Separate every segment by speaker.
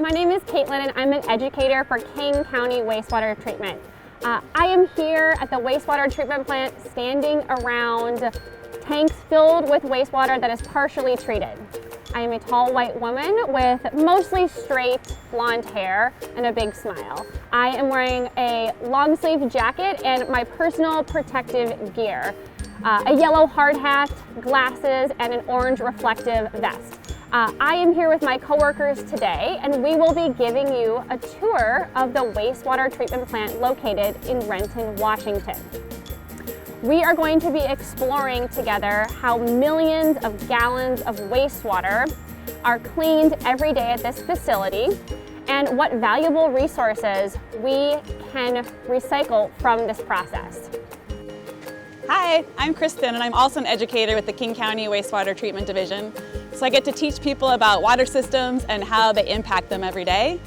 Speaker 1: My name is Caitlin and I'm an educator for King County Wastewater Treatment. I am here at the wastewater treatment plant standing around tanks filled with wastewater that is partially treated. I am a tall white woman with mostly straight blonde hair and a big smile. I am wearing a long sleeve jacket and my personal protective gear, a yellow hard hat, glasses, and an orange reflective vest. I am here with my coworkers today and we will be giving you a tour of the wastewater treatment plant located in Renton, Washington. We are going to be exploring together how millions of gallons of wastewater are cleaned every day at this facility and what valuable resources we can recycle from this process.
Speaker 2: Hi, I'm Kristen and I'm also an educator with the King County Wastewater Treatment Division. So I get to teach people about water systems and how they impact them every day.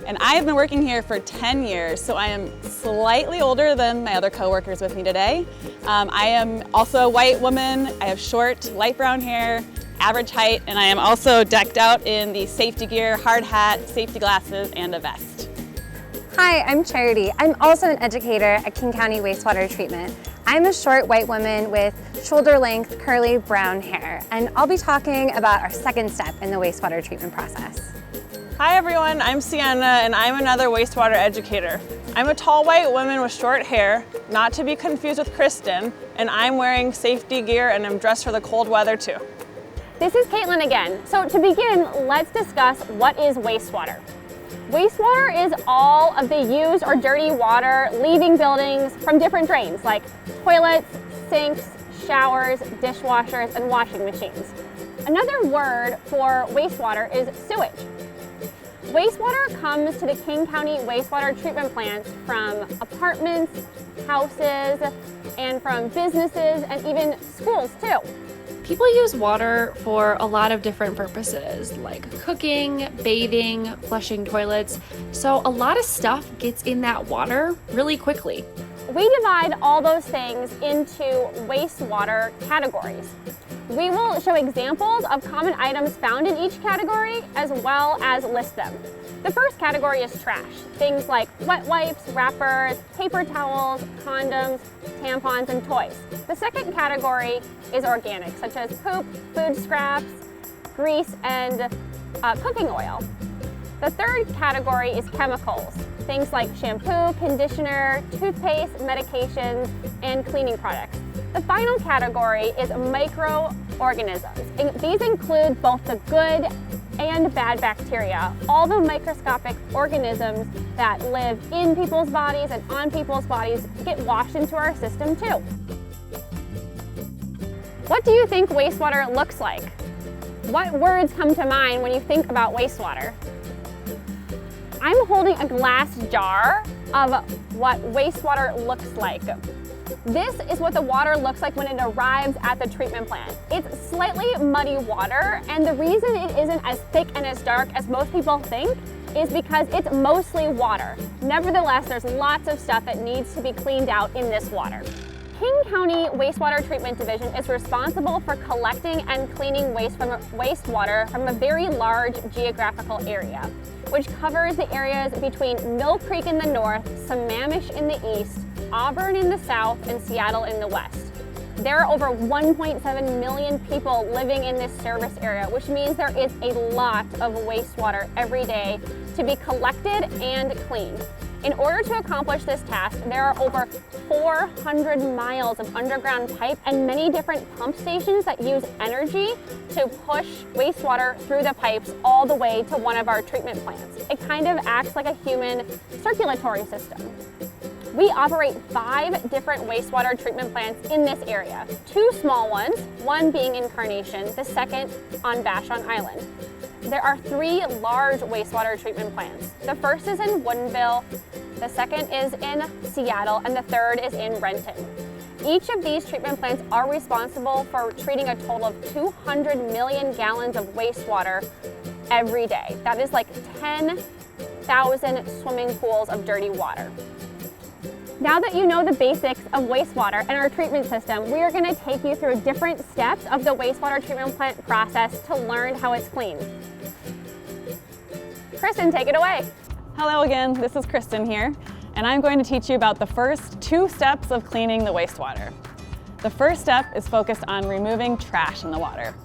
Speaker 2: And I have been working here for 10 years, so I am slightly older than my other coworkers with me today. I am also a white woman. I have short, light brown hair, average height, and I am also decked out in the safety gear, hard hat, safety glasses, and a vest.
Speaker 3: Hi, I'm Charity. I'm also an educator at King County Wastewater Treatment. I'm a short white woman with shoulder-length curly brown hair, and I'll be talking about our second step in the wastewater treatment process.
Speaker 4: Hi everyone, I'm Sienna and I'm another wastewater educator. I'm a tall white woman with short hair, not to be confused with Kristen, and I'm wearing safety gear and I'm dressed for the cold weather too.
Speaker 1: This is Caitlin again. So to begin, let's discuss what is wastewater. Wastewater is all of the used or dirty water leaving buildings from different drains like toilets, sinks, showers, dishwashers, and washing machines. Another word for wastewater is sewage. Wastewater comes to the King County wastewater treatment plants from apartments, houses, and from businesses and even schools too.
Speaker 5: People use water for a lot of different purposes, like cooking, bathing, flushing toilets. So a lot of stuff gets in that water really quickly.
Speaker 1: We divide all those things into wastewater categories. We will show examples of common items found in each category as well as list them. The first category is trash. Things like wet wipes, wrappers, paper towels, condoms, tampons, and toys. The second category is organic, such as poop, food scraps, grease, and cooking oil. The third category is chemicals. Things like shampoo, conditioner, toothpaste, medications, and cleaning products. The final category is microorganisms. These include both the good and bad bacteria, all the microscopic organisms that live in people's bodies and on people's bodies get washed into our system too. What do you think wastewater looks like? What words come to mind when you think about wastewater? I'm holding a glass jar of what wastewater looks like. This is what the water looks like when it arrives at the treatment plant. It's slightly muddy water, and the reason it isn't as thick and as dark as most people think is because it's mostly water. Nevertheless, there's lots of stuff that needs to be cleaned out in this water. King County Wastewater Treatment Division is responsible for collecting and cleaning wastewater from a very large geographical area, which covers the areas between Mill Creek in the north, Sammamish in the east, Auburn in the south, and Seattle in the west. There are over 1.7 million people living in this service area, which means there is a lot of wastewater every day to be collected and cleaned. In order to accomplish this task, there are over 400 miles of underground pipe and many different pump stations that use energy to push wastewater through the pipes all the way to one of our treatment plants. It kind of acts like a human circulatory system. We operate 5 different wastewater treatment plants in this area. 2 small ones, one being in Carnation, the second on Vashon Island. There are 3 large wastewater treatment plants. The first is in Woodinville, the second is in Seattle, and the third is in Renton. Each of these treatment plants are responsible for treating a total of 200 million gallons of wastewater every day. That is like 10,000 swimming pools of dirty water. Now that you know the basics of wastewater and our treatment system, we are going to take you through different steps of the wastewater treatment plant process to learn how it's cleaned. Kristen, take it away.
Speaker 2: Hello again, this is Kristen here, and I'm going to teach you about the first 2 steps of cleaning the wastewater. The first step is focused on removing trash in the water.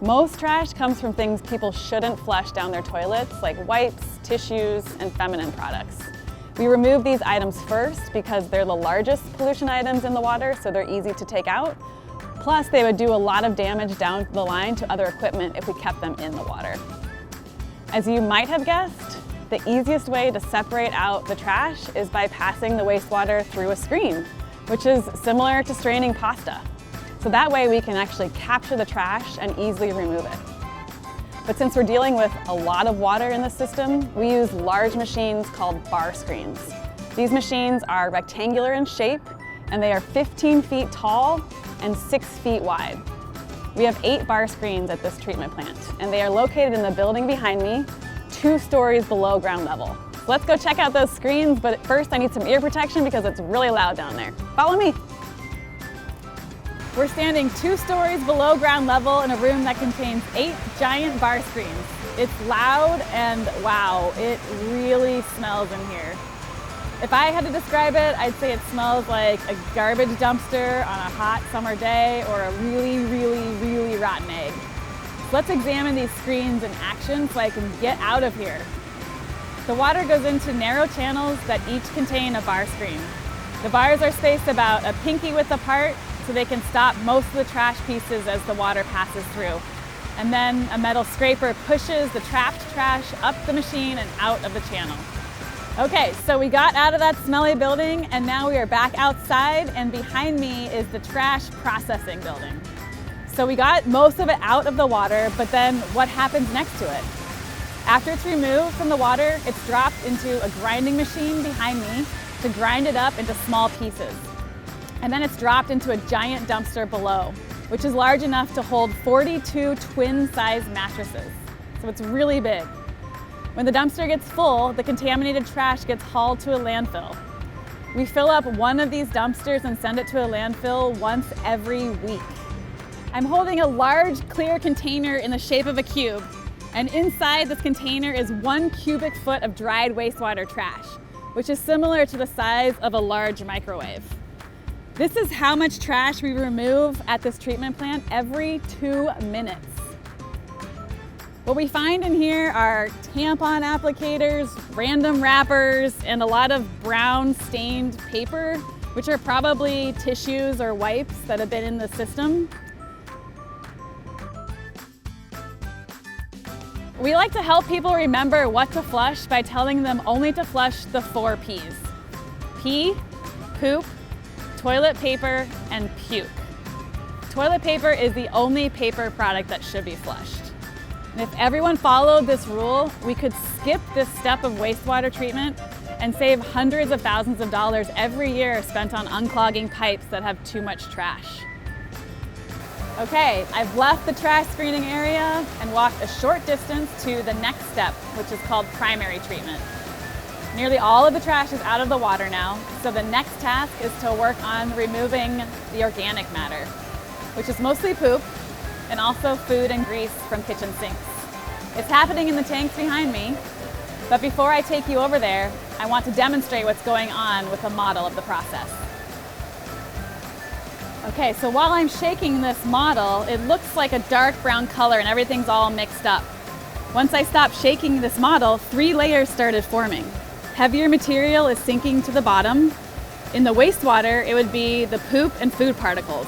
Speaker 2: Most trash comes from things people shouldn't flush down their toilets, like wipes, tissues, and feminine products. We remove these items first because they're the largest pollution items in the water, so they're easy to take out. Plus, they would do a lot of damage down the line to other equipment if we kept them in the water. As you might have guessed, the easiest way to separate out the trash is by passing the wastewater through a screen, which is similar to straining pasta. So that way we can actually capture the trash and easily remove it. But since we're dealing with a lot of water in the system, we use large machines called bar screens. These machines are rectangular in shape, and they are 15 feet tall and 6 feet wide. We have 8 bar screens at this treatment plant, and they are located in the building behind me, 2 stories below ground level. So let's go check out those screens, but first I need some ear protection because it's really loud down there. Follow me. We're standing 2 stories below ground level in a room that contains 8 giant bar screens. It's loud and wow, it really smells in here. If I had to describe it, I'd say it smells like a garbage dumpster on a hot summer day or a really, really, really rotten egg. So let's examine these screens in action so I can get out of here. The water goes into narrow channels that each contain a bar screen. The bars are spaced about a pinky width apart so they can stop most of the trash pieces as the water passes through. And then a metal scraper pushes the trapped trash up the machine and out of the channel. Okay, so we got out of that smelly building and now we are back outside, and behind me is the trash processing building. So we got most of it out of the water, but then what happens next to it? After it's removed from the water, it's dropped into a grinding machine behind me to grind it up into small pieces. And then it's dropped into a giant dumpster below, which is large enough to hold 42 twin-sized mattresses. So it's really big. When the dumpster gets full, the contaminated trash gets hauled to a landfill. We fill up one of these dumpsters and send it to a landfill once every week. I'm holding a large clear container in the shape of a cube, and inside this container is 1 cubic foot of dried wastewater trash, which is similar to the size of a large microwave. This is how much trash we remove at this treatment plant every 2 minutes. What we find in here are tampon applicators, random wrappers, and a lot of brown stained paper, which are probably tissues or wipes that have been in the system. We like to help people remember what to flush by telling them only to flush the 4 P's. Pee, poop, toilet paper, and puke. Toilet paper is the only paper product that should be flushed. And if everyone followed this rule, we could skip this step of wastewater treatment and save hundreds of thousands of dollars every year spent on unclogging pipes that have too much trash. Okay, I've left the trash screening area and walked a short distance to the next step, which is called primary treatment. Nearly all of the trash is out of the water now, so the next task is to work on removing the organic matter, which is mostly poop and also food and grease from kitchen sinks. It's happening in the tanks behind me, but before I take you over there, I want to demonstrate what's going on with a model of the process. Okay, so while I'm shaking this model, it looks like a dark brown color and everything's all mixed up. Once I stopped shaking this model, 3 layers started forming. Heavier material is sinking to the bottom. In the wastewater, it would be the poop and food particles.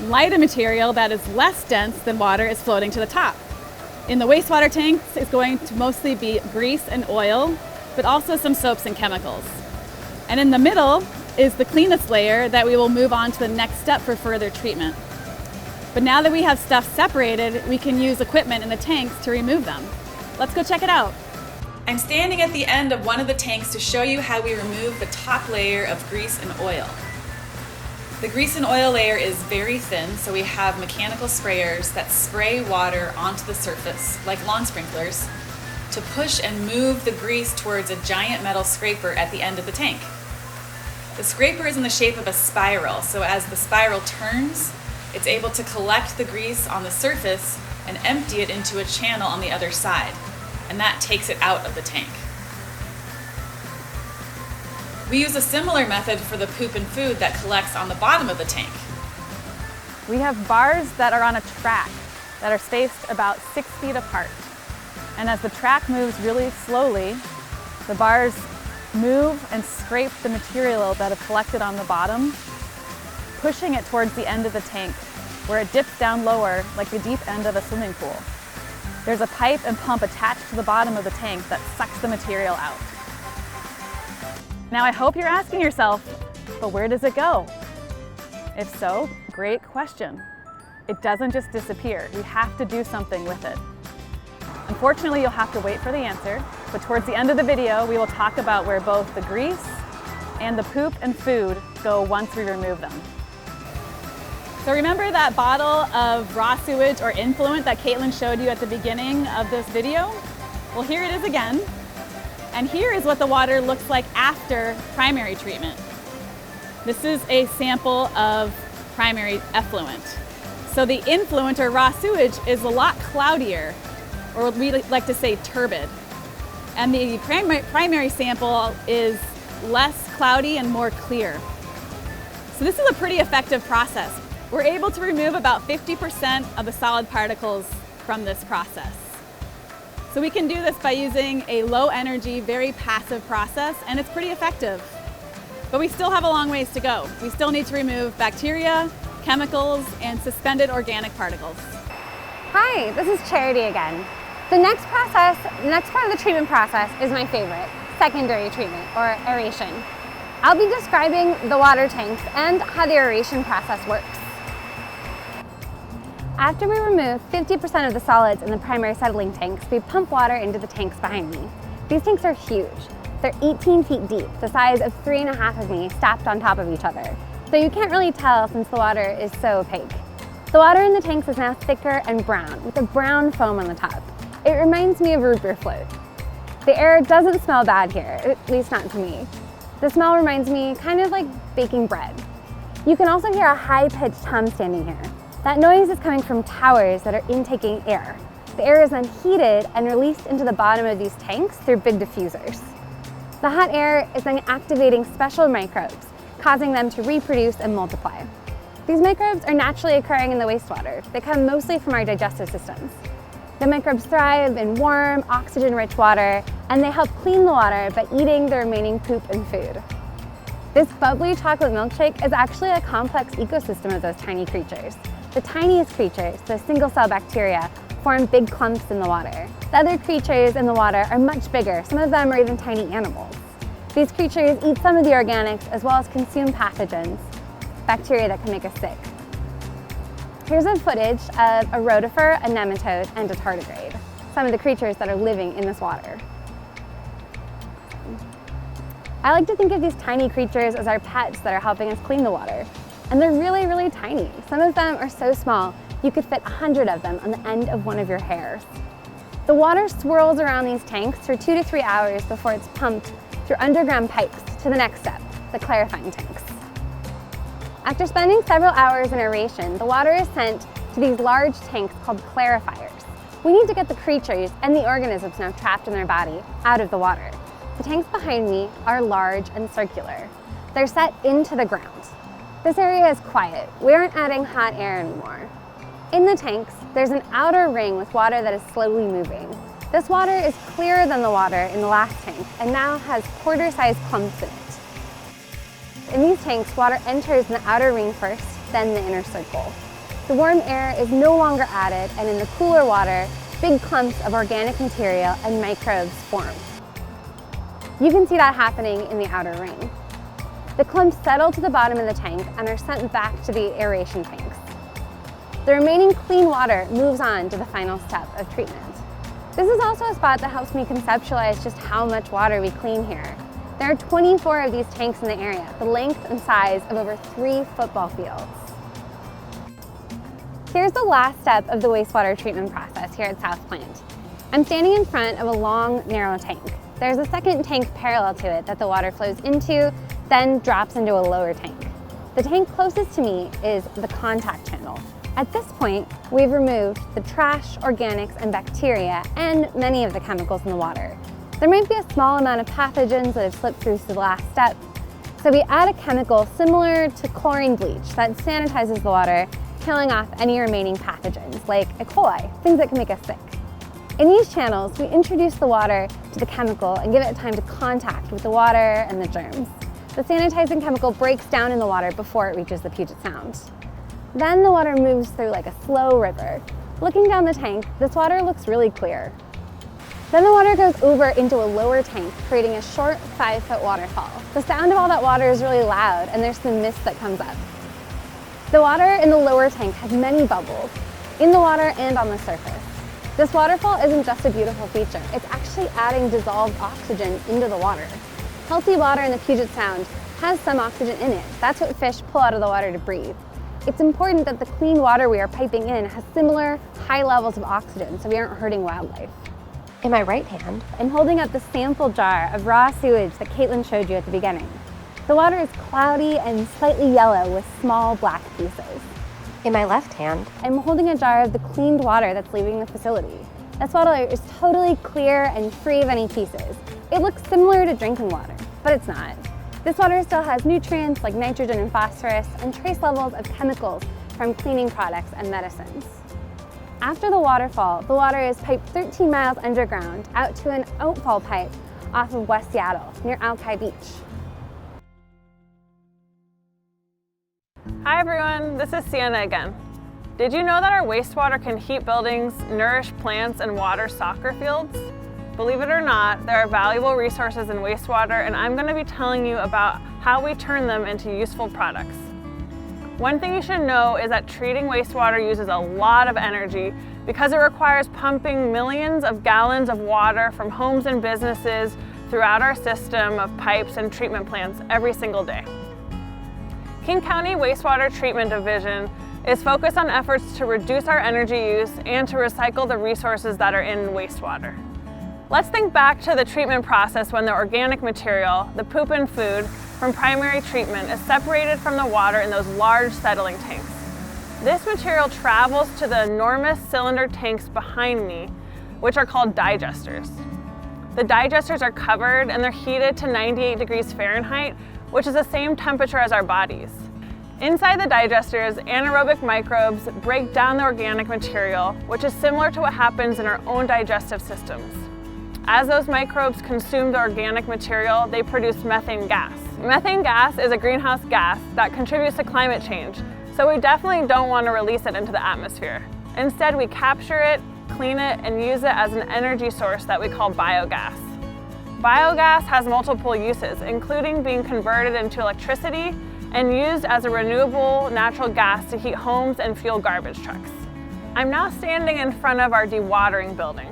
Speaker 2: Lighter material that is less dense than water is floating to the top. In the wastewater tanks, it's going to mostly be grease and oil, but also some soaps and chemicals. And in the middle is the cleanest layer that we will move on to the next step for further treatment. But now that we have stuff separated, we can use equipment in the tanks to remove them. Let's go check it out. I'm standing at the end of one of the tanks to show you how we remove the top layer of grease and oil. The grease and oil layer is very thin, so we have mechanical sprayers that spray water onto the surface, like lawn sprinklers, to push and move the grease towards a giant metal scraper at the end of the tank. The scraper is in the shape of a spiral, so as the spiral turns, it's able to collect the grease on the surface and empty it into a channel on the other side.
Speaker 6: and that takes it out of the tank. We use a similar method for the poop and food that collects on the bottom of the tank.
Speaker 2: We have bars that are on a track that are spaced about 6 feet apart. And as the track moves really slowly, the bars move and scrape the material that have collected on the bottom, pushing it towards the end of the tank, where it dips down lower like the deep end of a swimming pool. There's a pipe and pump attached to the bottom of the tank that sucks the material out. Now I hope you're asking yourself, but where does it go? If so, great question. It doesn't just disappear. We have to do something with it. Unfortunately, you'll have to wait for the answer, but towards the end of the video, we will talk about where both the grease and the poop and food go once we remove them. So remember that bottle of raw sewage or influent that Caitlin showed you at the beginning of this video? Well, here it is again. And here is what the water looks like after primary treatment. This is a sample of primary effluent. So the influent or raw sewage is a lot cloudier, or we like to say turbid. And the primary sample is less cloudy and more clear. So this is a pretty effective process. We're able to remove about 50% of the solid particles from this process. So we can do this by using a low energy, very passive process, and it's pretty effective. But we still have a long ways to go. We still need to remove bacteria, chemicals, and suspended organic particles.
Speaker 3: Hi, this is Charity again. The next part of the treatment process is my favorite, secondary treatment, or aeration. I'll be describing the water tanks and how the aeration process works. After we remove 50% of the solids in the primary settling tanks, we pump water into the tanks behind me. These tanks are huge. They're 18 feet deep, the size of 3.5 of me stacked on top of each other. So you can't really tell since the water is so opaque. The water in the tanks is now thicker and brown, with a brown foam on the top. It reminds me of a root beer float. The air doesn't smell bad here, at least not to me. The smell reminds me kind of like baking bread. You can also hear a high-pitched hum standing here. That noise is coming from towers that are intaking air. The air is then heated and released into the bottom of these tanks through big diffusers. The hot air is then activating special microbes, causing them to reproduce and multiply. These microbes are naturally occurring in the wastewater. They come mostly from our digestive systems. The microbes thrive in warm, oxygen-rich water, and they help clean the water by eating the remaining poop and food. This bubbly chocolate milkshake is actually a complex ecosystem of those tiny creatures. The tiniest creatures, the single-cell bacteria, form big clumps in the water. The other creatures in the water are much bigger. Some of them are even tiny animals. These creatures eat some of the organics as well as consume pathogens, bacteria that can make us sick. Here's a footage of a rotifer, a nematode, and a tardigrade, some of the creatures that are living in this water. I like to think of these tiny creatures as our pets that are helping us clean the water. And they're really, really tiny. Some of them are so small, you could fit 100 of them on the end of one of your hairs. The water swirls around these tanks for 2 to 3 hours before it's pumped through underground pipes to the next step, the clarifying tanks. After spending several hours in aeration, the water is sent to these large tanks called clarifiers. We need to get the creatures and the organisms now trapped in their body out of the water. The tanks behind me are large and circular. They're set into the ground. This area is quiet. We aren't adding hot air anymore. In the tanks, there's an outer ring with water that is slowly moving. This water is clearer than the water in the last tank and now has quarter-sized clumps in it. In these tanks, water enters the outer ring first, then the inner circle. The warm air is no longer added, and in the cooler water, big clumps of organic material and microbes form. You can see that happening in the outer ring. The clumps settle to the bottom of the tank and are sent back to the aeration tanks. The remaining clean water moves on to the final step of treatment. This is also a spot that helps me conceptualize just how much water we clean here. There are 24 of these tanks in the area, the length and size of over 3 football fields. Here's the last step of the wastewater treatment process here at South Plant. I'm standing in front of a long, narrow tank. There's a second tank parallel to it that the water flows into, then drops into a lower tank. The tank closest to me is the contact channel. At this point, we've removed the trash, organics, and bacteria, and many of the chemicals in the water. There might be a small amount of pathogens that have slipped through to the last step, so we add a chemical similar to chlorine bleach that sanitizes the water, killing off any remaining pathogens, like E. coli, things that can make us sick. In these channels, we introduce the water to the chemical and give it time to contact with the water and the germs. The sanitizing chemical breaks down in the water before it reaches the Puget Sound. Then the water moves through like a slow river. Looking down the tank, this water looks really clear. Then the water goes over into a lower tank, creating a short 5-foot waterfall. The sound of all that water is really loud, and there's some mist that comes up. The water in the lower tank has many bubbles, in the water and on the surface. This waterfall isn't just a beautiful feature, it's actually adding dissolved oxygen into the water. Healthy water in the Puget Sound has some oxygen in it. That's what fish pull out of the water to breathe. It's important that the clean water we are piping in has similar high levels of oxygen so we aren't hurting wildlife.
Speaker 7: In my right hand,
Speaker 3: I'm holding up the sample jar of raw sewage that Caitlin showed you at the beginning. The water is cloudy and slightly yellow with small black pieces.
Speaker 7: in my left hand,
Speaker 3: I'm holding a jar of the cleaned water that's leaving the facility. This water is totally clear and free of any pieces. It looks similar to drinking water, but it's not. This water still has nutrients like nitrogen and phosphorus and trace levels of chemicals from cleaning products and medicines. After the waterfall, the water is piped 13 miles underground out to an outfall pipe off of West Seattle near Alki Beach.
Speaker 4: Hi everyone, this is Sienna again. Did you know that our wastewater can heat buildings, nourish plants, and water soccer fields? Believe it or not, there are valuable resources in wastewater, and I'm going to be telling you about how we turn them into useful products. One thing you should know is that treating wastewater uses a lot of energy because it requires pumping millions of gallons of water from homes and businesses throughout our system of pipes and treatment plants every single day. King County Wastewater Treatment Division is focused on efforts to reduce our energy use and to recycle the resources that are in wastewater. Let's think back to the treatment process when the organic material, the poop and food, from primary treatment is separated from the water in those large settling tanks. This material travels to the enormous cylinder tanks behind me, which are called digesters. The digesters are covered and they're heated to 98 degrees Fahrenheit, which is the same temperature as our bodies. Inside the digesters, anaerobic microbes break down the organic material, which is similar to what happens in our own digestive systems. As those microbes consume the organic material, they produce methane gas. Methane gas is a greenhouse gas that contributes to climate change, so we definitely don't want to release it into the atmosphere. Instead, we capture it, clean it, and use it as an energy source that we call biogas. Biogas has multiple uses, including being converted into electricity and used as a renewable natural gas to heat homes and fuel garbage trucks. I'm now standing in front of our dewatering building.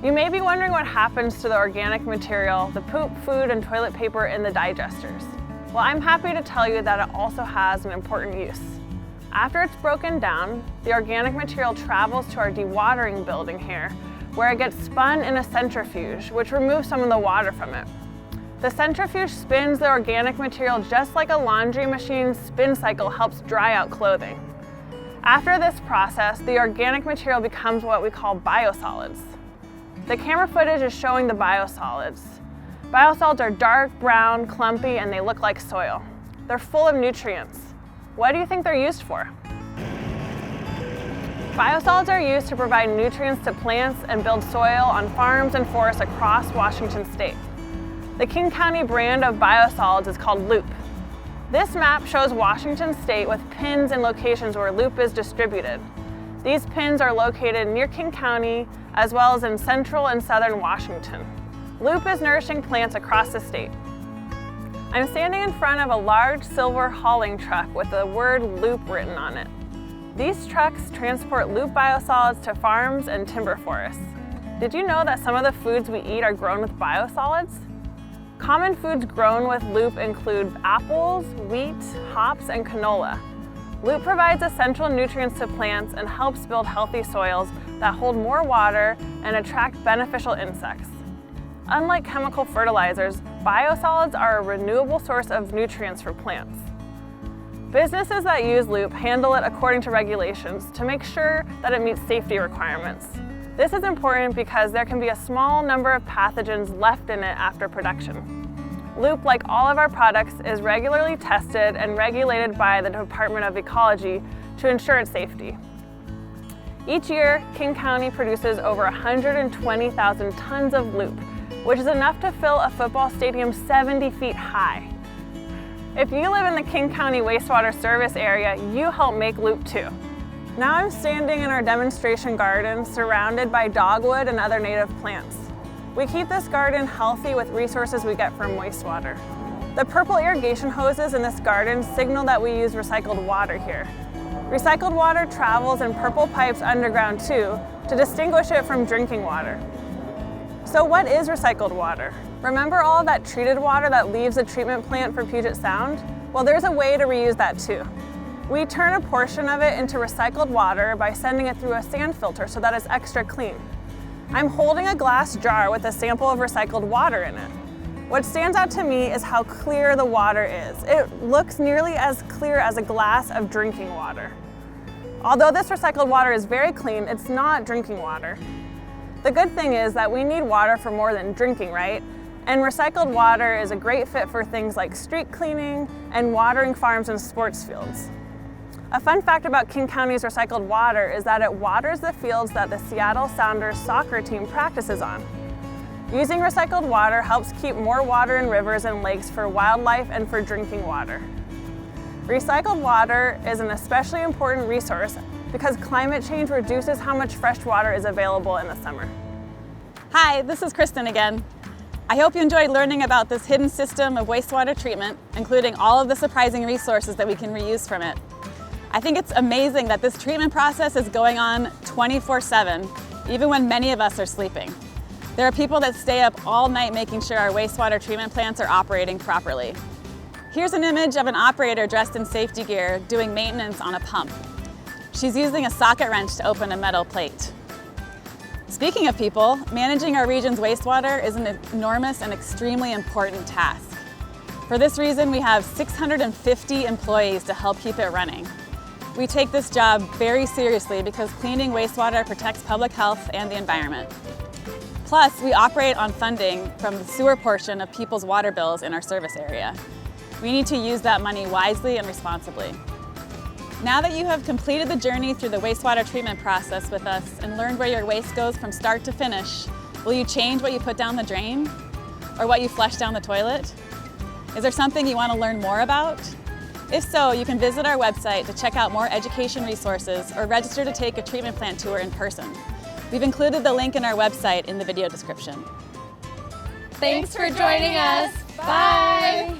Speaker 4: You may be wondering what happens to the organic material, the poop, food, and toilet paper in the digesters. Well, I'm happy to tell you that it also has an important use. After it's broken down, the organic material travels to our dewatering building here, where it gets spun in a centrifuge, which removes some of the water from it. The centrifuge spins the organic material just like a laundry machine's spin cycle helps dry out clothing. After this process, the organic material becomes what we call biosolids. The camera footage is showing the biosolids. Biosolids are dark brown, clumpy, and they look like soil. They're full of nutrients. What do you think they're used for? Biosolids are used to provide nutrients to plants and build soil on farms and forests across Washington state. The King County brand of biosolids is called Loop. This map shows Washington state with pins and locations where Loop is distributed. These pins are located near King County, as well as in central and southern Washington. Loop is nourishing plants across the state. I'm standing in front of a large silver hauling truck with the word Loop written on it. These trucks transport Loop biosolids to farms and timber forests. Did you know that some of the foods we eat are grown with biosolids? Common foods grown with Loop include apples, wheat, hops, and canola. Loop provides essential nutrients to plants and helps build healthy soils that hold more water and attract beneficial insects. Unlike chemical fertilizers, biosolids are a renewable source of nutrients for plants. Businesses that use loop handle it according to regulations to make sure that it meets safety requirements. This is important because there can be a small number of pathogens left in it after production. Loop, like all of our products, is regularly tested and regulated by the Department of Ecology to ensure its safety. Each year, King County produces over 120,000 tons of loop, which is enough to fill a football stadium 70 feet high. If you live in the King County Wastewater Service area, you help make loop too. Now I'm standing in our demonstration garden surrounded by dogwood and other native plants. We keep this garden healthy with resources we get from wastewater. The purple irrigation hoses in this garden signal that we use recycled water here. Recycled water travels in purple pipes underground too to distinguish it from drinking water. So what is recycled water? Remember all of that treated water that leaves the treatment plant for Puget Sound? Well, there's a way to reuse that too. We turn a portion of it into recycled water by sending it through a sand filter so that it's extra clean. I'm holding a glass jar with a sample of recycled water in it. What stands out to me is how clear the water is. It looks nearly as clear as a glass of drinking water. Although this recycled water is very clean, it's not drinking water. The good thing is that we need water for more than drinking, right? And recycled water is a great fit for things like street cleaning and watering farms and sports fields. A fun fact about King County's recycled water is that it waters the fields that the Seattle Sounders soccer team practices on. Using recycled water helps keep more water in rivers and lakes for wildlife and for drinking water. Recycled water is an especially important resource because climate change reduces how much fresh water is available in the summer.
Speaker 2: Hi, this is Kristen again. I hope you enjoyed learning about this hidden system of wastewater treatment, including all of the surprising resources that we can reuse from it. I think it's amazing that this treatment process is going on 24/7, even when many of us are sleeping. There are people that stay up all night making sure our wastewater treatment plants are operating properly. Here's an image of an operator dressed in safety gear doing maintenance on a pump. She's using a socket wrench to open a metal plate. Speaking of people, managing our region's wastewater is an enormous and extremely important task. For this reason, we have 650 employees to help keep it running. We take this job very seriously because cleaning wastewater protects public health and the environment. Plus, we operate on funding from the sewer portion of people's water bills in our service area. We need to use that money wisely and responsibly. Now that you have completed the journey through the wastewater treatment process with us and learned where your waste goes from start to finish, will you change what you put down the drain? Or what you flush down the toilet? Is there something you want to learn more about? If so, you can visit our website to check out more education resources or register to take a treatment plant tour in person. We've included the link in our website in the video description.
Speaker 5: Thanks for joining us. Bye.